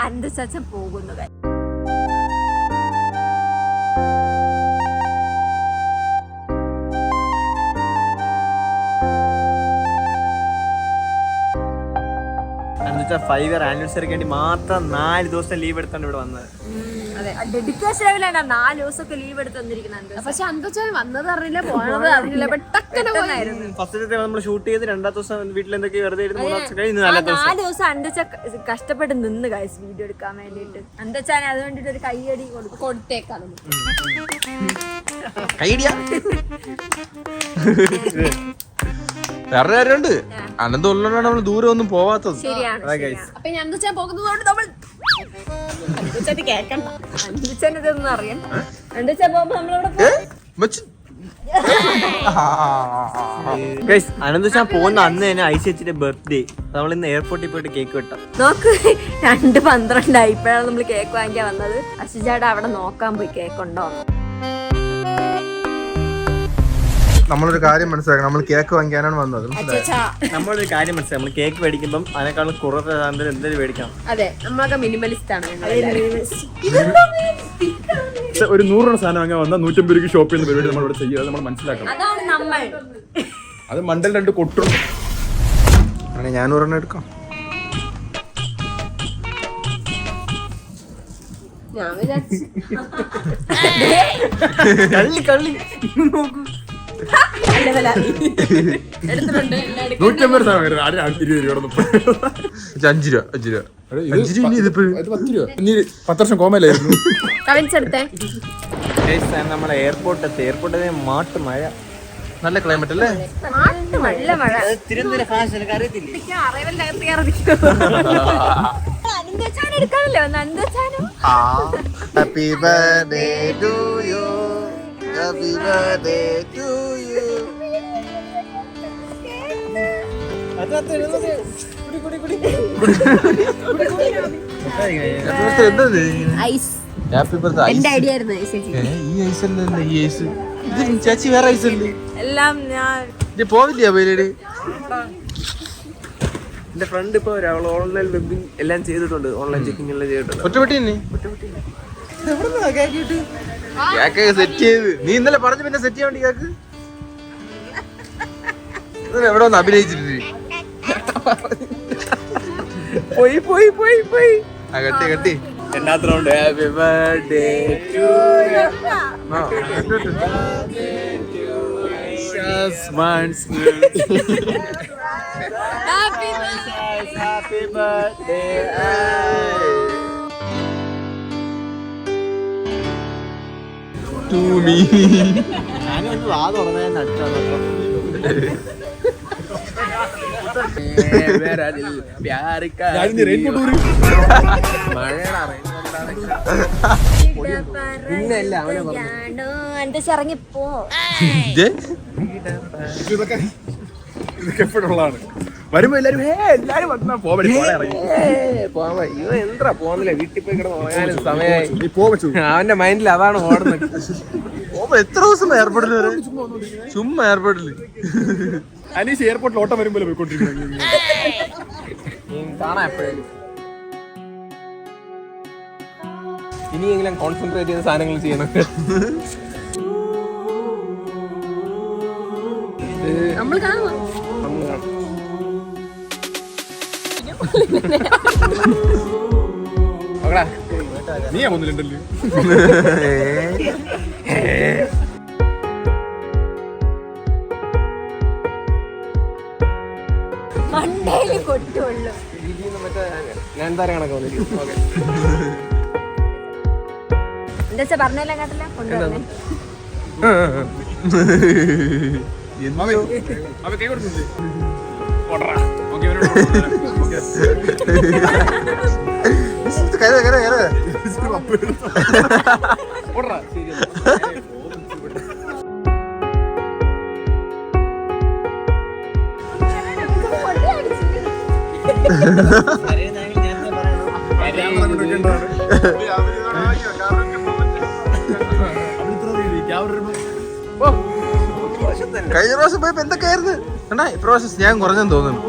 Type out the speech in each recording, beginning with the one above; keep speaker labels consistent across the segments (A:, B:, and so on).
A: അന്തച്ചൻ പോകുന്നത്.
B: എന്നുവെച്ചാൽ 5 ഇയർ ആനിവേഴ്സറിക്ക് വേണ്ടി മാത്രം 4 ദിവസം ലീവ് എടുത്തോണ്ട് ഇവിടെ വന്നത്.
A: ഡെഡിക്കേഷൻ ലെവലാണ് 4 ദിവസമൊക്കെ ലീവ് എടുത്ത് വന്നിരിക്കുന്നത്. പക്ഷെ അന്തച്ചൻ വന്നത് അറിയില്ല, പോയത് അറിയില്ല, പെട്ടെന്നായിരുന്നു.
B: ഫസ്റ്റ് നമ്മൾ ഷൂട്ട് ചെയ്ത് 2ാം ദിവസം വീട്ടിൽ എന്തൊക്കെ വെറുതെ 3 ദിവസം കഴിഞ്ഞ് 4
A: ദിവസം അന്തച്ച കഷ്ടപ്പെട്ട് നിന്ന് ഗൈസ് വീഡിയോ എടുക്കാൻ വേണ്ടിട്ട്. അന്തച്ചാൻ അത് വേണ്ടിട്ട് ഒരു കൈയടി കൊടുത്തേക്കാണ്.
C: വേറെ കാര്യമുണ്ട്, അനന്തമുള്ളതാണ് നമ്മള് ദൂരം ഒന്നും പോവാത്തത്.
A: ശരിയാണ്. അപ്പൊ ഞാൻ അന്തച്ചാൻ പോകുന്നതുകൊണ്ട് നമ്മൾ കേക്കണ്ട, അന്തച്ചൻ ഇതൊന്നും അറിയണ്ട. അന്തച്ചാൻ പോകുമ്പോ നമ്മളിവിടെ
B: അനന്തച്ചാൻ പോകുന്ന അന്ന് തന്നെ ഐശ്വര്യന്റെ ബർത്ത്ഡേ. നമ്മളിന്ന് എയർപോർട്ടിൽ പോയിട്ട് കേക്ക് വെട്ടാം.
A: നോക്ക് 2:12 ഇപ്പോഴാണ് നമ്മൾ കേക്ക് വാങ്ങിക്കാൻ വന്നത്. അശ്വിചേട്ടാ അവിടെ നോക്കാൻ പോയി കേക്ക് ഉണ്ടോ.
C: നമ്മളൊരു കാര്യം മനസ്സിലാക്കണം, നമ്മൾ കേക്ക് വാങ്ങിക്കാനാണ് വന്നത്.
B: നമ്മളൊരു കാര്യം മനസ്സിലാക്കാം, നമ്മൾ കേക്ക് മേടിക്കുമ്പം അതിനേക്കാളും കുറവ് എന്തെങ്കിലും മേടിക്കണം.
A: അതെ, നമ്മളൊക്കെ മിനിമലിസ്റ്റ് ആണ്.
D: ഒരു 100 രൂപ സാധനം വാങ്ങാൻ വന്നാൽ 150 രൂപയ്ക്ക് ഷോപ്പ് ചെയ്യുന്ന പരിപാടി നമ്മളിവിടെ ചെയ്യുക, നമ്മൾ മനസ്സിലാക്കണം.
A: അതാണ് നമ്മൾ.
D: അത് മണ്ടൽ 2 കൊട്ടും.
C: ഞാൻ ഒരെണ്ണം എടുക്കാം.
A: ഞാൻ വിചാരിച്ചു
B: കള്ളി
A: എടുത്തിട്ടുണ്ട്.
D: 150 സാധനം 20 രൂപ
C: 5 രൂപ 5 രൂപ 5 രൂപ. ഇത് 10 രൂപ.
D: 10 വർഷം കോമയിലായിരുന്നു.
A: കവിച്ചെടുത്തേ.
B: നമ്മളെ എയർപോർട്ടിൽ മാട്ട് മഴ,
C: നല്ല ക്ലൈമറ്റ് അല്ലേ?
A: നല്ല മഴ.
B: തിരുവനന്തപുരം ഫാഷൻ എനിക്ക് അറിയത്തില്ലേ.
A: അനന്തച്ചാൻ എടുക്കാനല്ലേ വന്ന. അനന്തച്ചാനും
C: happy birthday to you, happy birthday to you.
A: Ice
C: happy birthday.
A: എന്റെ ഐഡിയ ആയിരുന്നു.
C: ഈ ഐസ് അല്ലല്ലോ, ഈ ഐസ്. ഇത് ചേച്ചി വേറെ ഐസ് അല്ലേ?
A: എല്ലാം ഞാൻ
C: പോവില്ല പേര്.
B: എന്റെ ഫ്രണ്ട് ഇപ്പൊ ഓൺലൈൻ വെബിങ് എല്ലാം ചെയ്തിട്ടുണ്ട്, ഓൺലൈൻ ചെക്കിംഗ് എല്ലാം ചെയ്തിട്ടുണ്ട്.
C: ഒറ്റപ്പെട്ടി തന്നെ കേക്ക് സെറ്റ് ചെയ്ത്. നീ ഇന്നലെ പറഞ്ഞു പിന്നെ സെറ്റ് ചെയ്യാൻ വേണ്ടി കേക്ക് എവിടെ ഒന്ന് അഭിനയിച്ചിട്ട്
B: പോയി പോയി പോയി പോയി
C: കട്ടി കട്ടി.
B: രണ്ടാമത്തെ round. Happy birthday to you. Happy birthday
C: to me.
B: ഞാനൊന്ന് വാ തുറന്നതിന് അടുത്താണ്.
A: ഇറങ്ങിപ്പോ.
D: ഇതൊക്കെ എപ്പോഴുള്ളതാണ്. വരുമ്പോ എല്ലാരും വന്നാ
B: എന്താ പോന്നില്ല, വീട്ടിൽ പോയി കിടന്ന് ഉറങ്ങാനും സമയമായി.
D: നീ പോവച്ചു.
B: അവന്റെ മൈൻഡിൽ അതാണ് ഓടുന്നത്.
C: എത്ര ദിവസം എയർപോർട്ടിൽ വരെ ചുമ്മാ എയർപോർട്ടിൽ.
D: അനീഷ് എയർപോർട്ടിൽ ഓട്ടം വരുമ്പോൾ പോയിക്കൊണ്ടിരിക്കുന്നത്
B: കാണാം എപ്പോഴും. ഇനിയെങ്കിലും കോൺസെൻട്രേറ്റ് ചെയ്ത സാധനങ്ങൾ ചെയ്യണം.
A: നമ്മൾ കാണുമോ?
D: നീയാ ഒന്നിലുണ്ടല്ലോ.
A: മണ്ടയില് കൊട്ടുള്ളൂ.
B: ഞാൻ എന്താ കണക്ക് വന്നിരിക്കും.
A: എന്താ പറഞ്ഞെല്ലാം കേട്ടല്ല കൊണ്ടുവന്നേ.
D: അവ കൈ കൊടുക്കുന്നില്ലേ?
C: കഴിഞ്ഞ പ്രാവശ്യം പോയപ്പോ എന്തൊക്കെയായിരുന്നു കണ്ടാ, ഇപ്രാവശ്യം സ്നേഹം കുറഞ്ഞെന്ന് തോന്നുന്നു.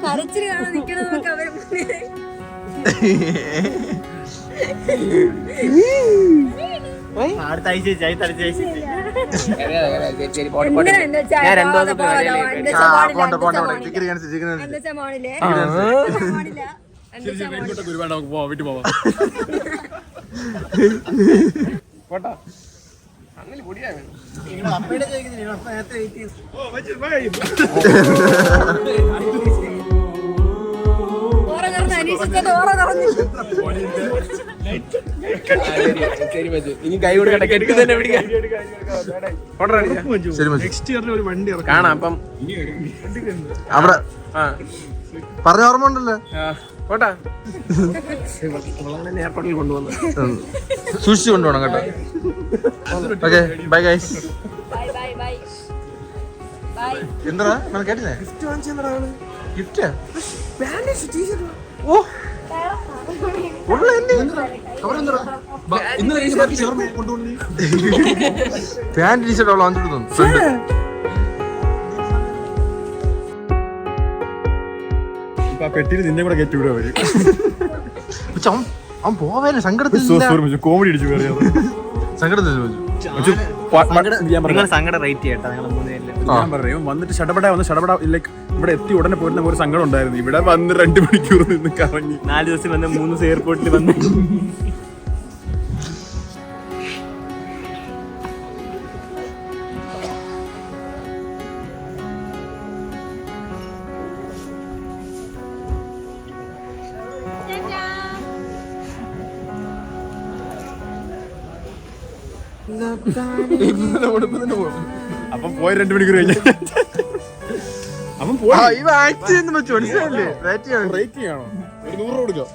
A: കരച്ചില് കാണാൻ നിക്കണതൊക്കെ അവരെ മുന്നിൽ
B: അടുത്ത ആഴ്ച
D: വീട്ടിൽ പോവാം.
E: ഇനി കൈ കൊടുക്കട്ടെ, കെട്ടി തന്നെ പിടിക്കാം. കാണാം. അപ്പം
C: അവിടെ പറഞ്ഞ ഓർമ്മ ഉണ്ടല്ലോ.
E: പോട്ടാ, എയർപോർട്ടിൽ കൊണ്ടുവന്നു.
C: സൂക്ഷിച്ചു കൊണ്ടുപോകണം കേട്ടോ. Okay, bye guys. എന്താ ഞാൻ കേട്ടില്ലേ? ഗിഫ്റ്റ് ഓ പാന്റ് ടീഷർട്ട് അവളെ വന്നിട്ട് തോന്നുന്നു.
D: പെട്ടിയിൽ നിന്നെ കൂടെ കയറ്റി വിടുക അവര്.
C: അവൻ പോവാനേ സങ്കടത്തിൽ
D: കോമഡി അടിച്ചു കയറിയത്.
C: സങ്കടത്തിൽ
B: സങ്കടം റേറ്റ് ചെയ്യട്ടെ നിങ്ങൾ 3 പേരിലും.
D: ഞാൻ പറഞ്ഞു വന്നിട്ട് ഷടപട ലൈക്ക് ഇവിടെ എത്തി ഉടനെ പോയിരുന്ന ഒരു സങ്കടം ഉണ്ടായിരുന്നു. ഇവിടെ വന്ന് 2 മണിക്കൂർ നിന്ന് കറങ്ങി
B: 4 ദിവസം വന്ന് 3 ദിവസം എയർപോർട്ടിൽ വന്ന്
D: അപ്പം പോയ 2 മണിക്കൂർ കഴിഞ്ഞ അപ്പം പോയി.
C: മനസ്സിലായില്ലേ?
D: റേറ്റ് ചെയ്യണോ? ഒരു 100 കൊടുക്കാം.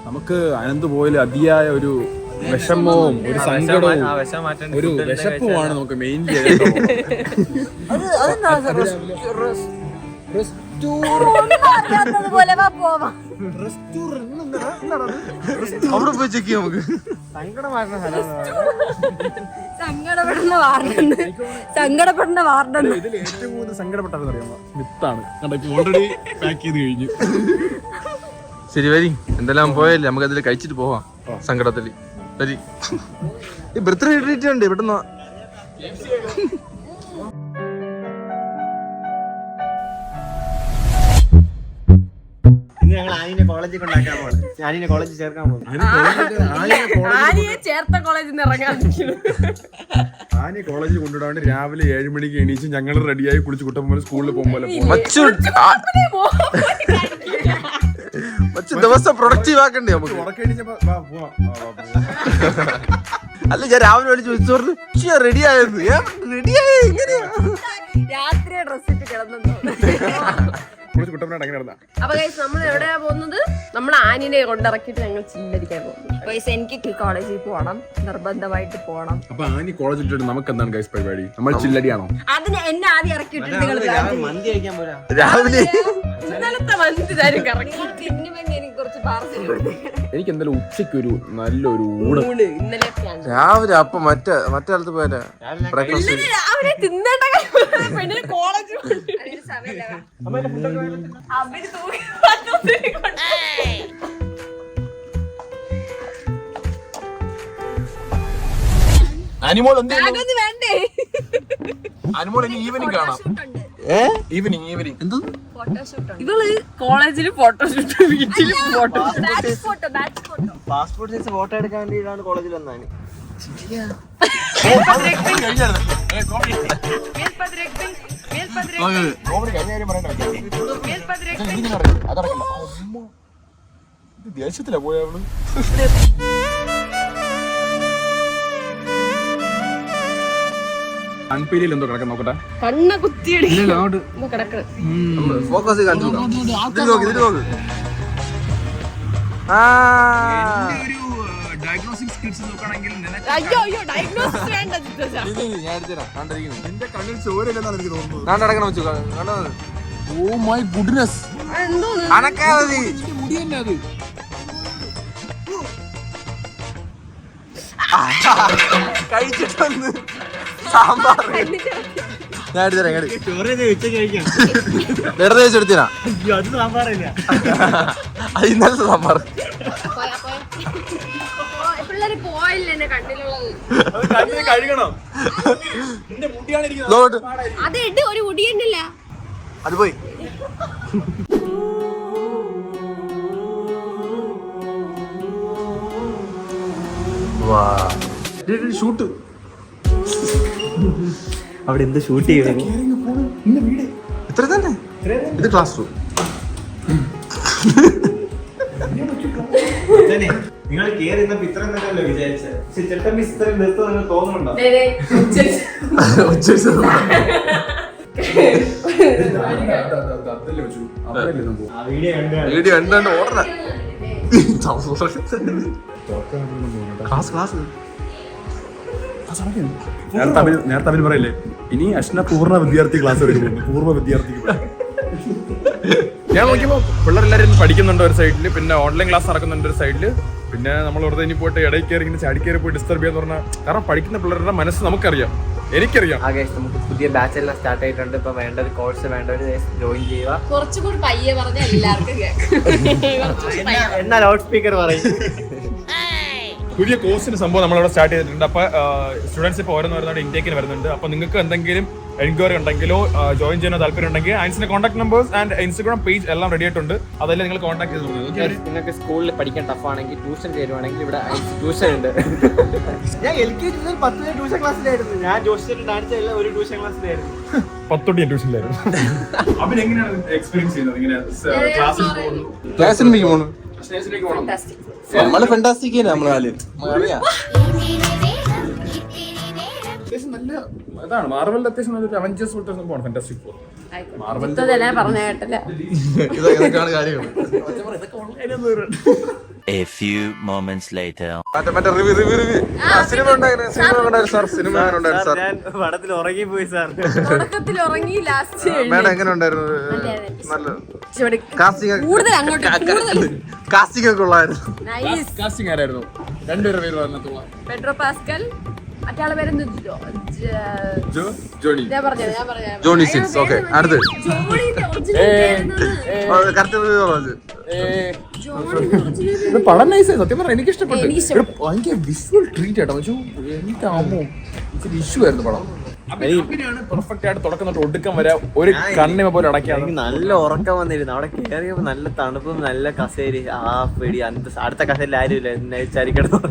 D: നമുക്ക് അനന്ത് പോയാൽ അതിയായ ഒരു വിഷമവും ഒരു സങ്കടവും ഒരു വിശപ്പുമാണ് നമുക്ക് മെയിൻലി.
C: അവിടെ പോയി ചെക്ക് ചെയ്യാം നമുക്ക്.
A: സങ്കടപ്പെടുന്ന വാർഡുണ്ട്.
D: ഇതിൽ ഏറ്റവും കൂടുതൽ സങ്കടപ്പെട്ടതെന്ന് അറിയാമോ? മിത്താണ്. ഓൾറെഡി പാക്ക് ചെയ്ത് കഴിഞ്ഞു.
C: ശരി വരി, എന്തെല്ലാം പോയല്ലേ, നമുക്ക് അതിൽ കഴിച്ചിട്ട് പോവാം. സങ്കടത്തിൽ വരി. ഈ ബർത്ത്ഡേ ട്രീറ്റ് ഉണ്ട് പെട്ടെന്ന്.
B: ഞങ്ങൾ ആനിനെ കോളേജിൽ കൊണ്ടാക്കാൻ പോകണം. ആനിനെ കോളേജിൽ ചേർക്കാൻ പോകും.
A: ചേർത്ത കോളേജിൽ നിന്ന് ഇറങ്ങാൻ
D: ആനി കോളേജിൽ കൊണ്ടുവിടാണ്ട് രാവിലെ 7 മണിക്ക് എണീച്ച് ഞങ്ങൾ റെഡിയായി കുളിച്ച് കുട്ടപ്പോൾ സ്കൂളിൽ പോകുമ്പോൾ
C: ദിവസം പ്രൊഡക്റ്റീവ് ആക്കണ്ടേ നമുക്ക്. അല്ല, ഞാൻ രാവിലെ വിളിച്ച് ചോദിച്ചു റെഡി ആയത്. റെഡിയായി എങ്ങനെയാ?
A: രാത്രി ഡ്രസ് ഇട്ട് കിടന്നു.
F: അപ്പൊ ഗൈസ് നമ്മൾ എവിടെയാ പോകുന്നത്? നമ്മൾ ആനിനെ കൊണ്ടിറക്കിട്ട് ഞങ്ങൾ ചില്ലടിക്കാൻ പോകുന്നു.
A: എനിക്ക് കോളേജിൽ പോകണം, നിർബന്ധമായിട്ട് പോകണം.
D: അപ്പൊ ആനി കോളേജിൽ ഇട്ടിട്ട് നമുക്ക് എന്താണ് ഗൈസ് പരിപാടി? നമ്മൾ ചില്ലടിയാണോ?
A: അതിന് എന്നെ ആദ്യം ഇറക്കി വിട്ടിട്ട്
B: മന്തി കഴിക്കാൻ പോരാ.
C: രാവിലെ
F: ഇന്നലത്തെ മന്തി തരും കറക്കി.
A: എനിക്ക് കുറച്ച് പാർസൽ കൊടുത്തേക്കണം.
D: എനിക്ക് എന്തായാലും ഉച്ചയ്ക്ക് ഒരു നല്ലൊരു ഊണ്.
F: ഇന്നലെയൊക്കെയാണ്
C: രാവിലെ അപ്പൊ മറ്റേ സ്ഥലത്ത് പോയാ ബ്രേക്ക്ഫാസ്റ്റ്.
F: രാവിലെ തിന്നേണ്ട പെണ്ണിന് കോളേജ്
C: അനിമോൾ എന്ത്
F: വേണ്ടേ?
C: അനിമോൾ ഇനി ഈവനിങ് കാണാം. ഈവനിങ് എന്ത്
F: ഇവള് കോളേജിൽ ഫോട്ടോഷൂട്ട്, വീട്ടിൽ
B: പാസ്പോർട്ട് സൈസ് ഫോട്ടോ എടുക്കാൻ വേണ്ടിയിട്ടാണ് കോളേജിൽ വന്നാണ്.
D: ദേശത്തിലാ പോയവള്. അൺപീലിൽ എന്തോ കിടക്കാൻ നോക്കട്ടെ.
F: കണ്ണ കുത്തിയടി കിടക്കണ.
C: ഫോക്കസ് കാണിച്ചു നോക്ക്.
D: ഡയഗ്നോസ്റ്റിക് സ്കിൽസ് നോക്കുകയാണെങ്കിൽ
F: അയ്യോ ഡയഗ്നോസിസ് വേണ്ട.
D: നിന്റെ കണ്ണിൽ ചോരയില്ലെന്നാണ് എനിക്ക് തോന്നുന്നത്.
C: നടക്കണം വെച്ചു കണ്ടത്.
D: ഓ മൈ ഗുഡ്നെസ്,
C: അനക്കാതി
D: മുടി തന്നെ അത്.
C: കഴിച്ചിട്ട് വന്ന് സാമ്പാർ ഞാൻ എടുത്തരാം വെറുതെ വെച്ചെടുത്തിനാ
B: അത് സാമ്പാറില്ല.
C: അത് ഇന്നലത്തെ സാമ്പാർ.
F: പിള്ളേര് പോയില്ല എന്റെ കണ്ണിലുള്ളത്.
B: കഴുകണം.
C: ഇതോട്ട്.
F: അത് ഇട്ട് ഒരു കുടിയന്നില്ല.
C: അത് പോയി.
D: ഷൂട്ട്
B: അവിടെ എന്ത് ഷൂട്ട് ചെയ്യുന്നു?
C: ഇത്ര തന്നെ. ഇത് ക്ലാസ് റൂം.
B: നിങ്ങൾ കേറി ഇത്ര എന്നല്ലോ വിചാരിച്ചത്. പക്ഷെ ചേട്ടൻ മിസ് ഇത്രയും നിർത്തും നിങ്ങൾ തോന്നുന്നുണ്ടോ?
C: വീഡിയോ കണ്ടാണ്ട് ഓർഡർ. ക്ലാസ് ക്ലാസ്
D: ഞാൻ തമ്മിൽ പറയില്ലേ, ഇനി അശ്ന പൂർണ്ണ വിദ്യാർത്ഥി ക്ലാസ് എടുക്കുന്നു. പൂർവ്വ വിദ്യാർത്ഥിക്ക് ഞാൻ നോക്കിയപ്പോ പിള്ളേരെല്ലാരും പഠിക്കുന്നുണ്ട് ഒരു സൈഡില്, പിന്നെ ഓൺലൈൻ ക്ലാസ് നടക്കുന്നുണ്ട് ഒരു സൈഡില്, പിന്നെ നമ്മൾ വെറുതെ ഇനി പോയിട്ട് ഇടയിൽ കയറി ഇങ്ങനെ ചാടിക്കയറി പോയി ഡിസ്റ്റർബ് ചെയ്യാന്ന് പറഞ്ഞാൽ, കാരണം പഠിക്കുന്ന പിള്ളേരുടെ മനസ്സ് നമുക്കറിയാം, എനിക്കറിയാം.
B: നമുക്ക് പുതിയ ബാച്ച് എല്ലാം സ്റ്റാർട്ട് ആയിട്ടുണ്ട്. ഇപ്പൊ വേണ്ടത് കോഴ്സ് വേണ്ടവർ ജോയിൻ ചെയ്യുക.
F: കുറച്ചുകൂടി പയ്യെ പറഞ്ഞ എല്ലാവർക്കും കേൾക്കാം.
B: എന്നാ ലൗഡ് സ്പീക്കർ പറയും.
D: പുതിയ കോഴ്സിന് സംഭവം നമ്മളവിടെ സ്റ്റാർട്ട് ചെയ്തിട്ടുണ്ട്. അപ്പോൾ സ്റ്റുഡൻസ് ഇപ്പോൾ ഓരോന്നോരോന്നായിട്ട് ഇൻടേക്കിന് വരുന്നുണ്ട്. അപ്പോൾ നിങ്ങൾക്ക് എന്തെങ്കിലും എൻക്വയറി ഉണ്ടെങ്കിലോ ജോയിൻ ചെയ്യാനോ താല്പര്യം ഉണ്ടെങ്കിൽ ആൻസിന്റെ contact numbers and Instagram page എല്ലാം റെഡി ആയിട്ടുണ്ട്. അതെല്ലാം നിങ്ങൾ കോൺടാക്ട് ചെയ്ത്
B: നിങ്ങൾക്ക് സ്കൂളിൽ പഠിക്കാൻ ടഫ് ആണെങ്കിൽ ട്യൂഷൻ ചേരുവാണെങ്കിൽ ഇവിടെ ട്യൂഷൻ ഉണ്ട്. ഞാൻ LKG 10 ട്യൂഷൻ ക്ലാസ്സിലായിരുന്നു. ഞാൻ ജോഷിച്ചിട്ട് ഡാൻസ് ഒരു ട്യൂഷൻ ക്ലാസ്സിലായിരുന്നു.
D: 10 തൊട്ട് ട്യൂഷനിലായിരുന്നു. അവൻ എങ്ങനെയാണ് എക്സ്പീരിയൻസ് ചെയ്യുന്നത്? ഇങ്ങനെ ക്ലാസ്സിൽ പോകുന്നു,
C: ക്ലാസ്സിലേക്ക് പോകണം.
D: സ്റ്റേജിലേക്ക് പോകണം.
C: നമ്മള് ഫെന്റാസ്റ്റിക് നമ്മള് അറിയാം.
D: അത്യാവശ്യം നല്ല ഇതാണ് മാർവലിന്റെ അത്യാവശ്യം നല്ലൊരു അവഞ്ചേഴ്സ് പോലത്തെ സംഭവമാണ് ഫാന്റാസ്റ്റിക് ഫോർ.
F: പറഞ്ഞ കേട്ടില്ല.
C: ഇതൊക്കെയാണ് കാര്യങ്ങൾ.
G: A few moments later.
C: മറ്റേ റിവ്യൂ സിനിമ ഉണ്ടായിരുന്നു സാർ. സിനിമ ഉണ്ടായിരുന്നു സാർ.
B: ഞാൻ പടത്തിൽ ഉറങ്ങിപ്പോയി സാർ.
F: തുടക്കത്തിൽ ഉറങ്ങി, ലാസ്റ്റ്
C: മേഡം എങ്ങനെ ഉണ്ടായിരുന്നു? നല്ല കാസ്റ്റിംഗ് ഒക്കെ ഉള്ളായിരുന്നു.
D: കാസ്റ്റിംഗ് ആരായിരുന്നു? രണ്ടുപേരുടെ പേര് പറഞ്ഞിട്ടുള്ള
F: പെഡ്രോ പാസ്കൽ, മറ്റാളെ പേരെന്ത്
D: ജോണി.
F: ഞാൻ പറഞ്ഞു
C: ജോണി സിൻസ്. ഓക്കെ, അടുത്ത് കറക്റ്റ് റിവ്യൂ പറഞ്ഞു.
D: പടം നൈസായി, സത്യം പറഞ്ഞാൽ എനിക്ക് ഇഷ്ടപ്പെട്ടു. ഭയങ്കര വിഷ്വൽ ട്രീറ്റ് ആട്ടോ. എനിക്ക് ആമോ ഇച്ചിരി ഇഷ്യൂ ആയിരുന്നു പടം. അങ്ങനെയാണ് പെർഫെക്റ്റ് ആയിട്ട് തുടക്കം തൊട്ട് ഒടുക്കം വരെ ഒരു കണ്ണിമ പോലെ അടക്കിയാണ്.
B: എനിക്ക് നല്ല ഉറക്കം വന്നിരുന്നു. അവിടെ കയറിയപ്പോ നല്ല തണുപ്പും നല്ല കസേരി. ആ പേടി അടുത്ത കസേരിൽ ആരുമില്ല. എന്നെ ചരിക്കണം.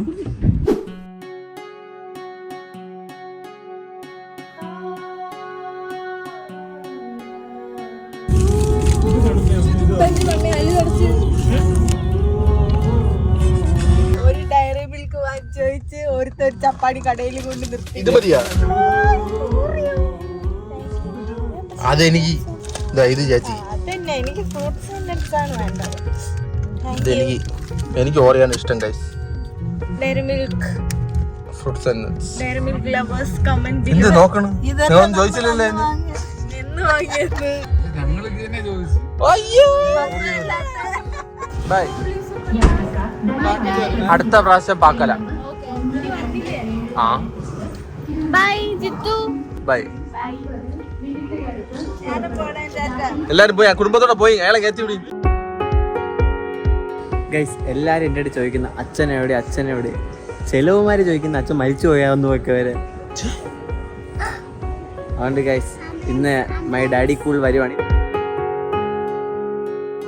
A: ഒരു ഡയറി മിൽക്ക് വാങ്ങിച്ച് ഒരുത്തർ ചപ്പാടി കടയിൽ കൊണ്ട് നിർത്തി.
C: ഇത് മതിയാ? അതെനിക്ക് ഇത് ചേച്ചി
A: അതന്നെ എനിക്ക് ഫ്രൂട്ട്സ് ആണ് വേണ്ടത്.
C: എനിക്ക് ഓറിയാണ് ഇഷ്ടം guys.
A: Dairy Milk
C: fruits and nuts.
A: Dairy Milk lovers comment
C: എന്ത് നോക്കണം? ഞാൻ ചോദിച്ചില്ലല്ലോ എന്ന്.
A: എന്ന് വാങ്ങിയത്.
C: അയ്യോ ബൈ. അടുത്ത പ്രാവശ്യം പാക്കല. ആ
A: ബൈ ജിത്തു.
C: ബൈ. എല്ലാരും പോയി കുടുംബത്തോടെ പോയി അയാളെ കയറ്റി വിടി.
B: ഗൈസ് എല്ലാരും എൻ്റെ അടുത്ത് ചോദിക്കുന്ന അച്ഛനെവിടെ അച്ഛനെവിടെ. ചെലവുമാര് ചോദിക്കുന്ന അച്ഛൻ മരിച്ചു പോയാന്ന് ഒക്കെ വരെ. അതുകൊണ്ട് ഗൈസ് ഇന്ന് മൈ ഡാഡി കൂൾ വരുവാണ്.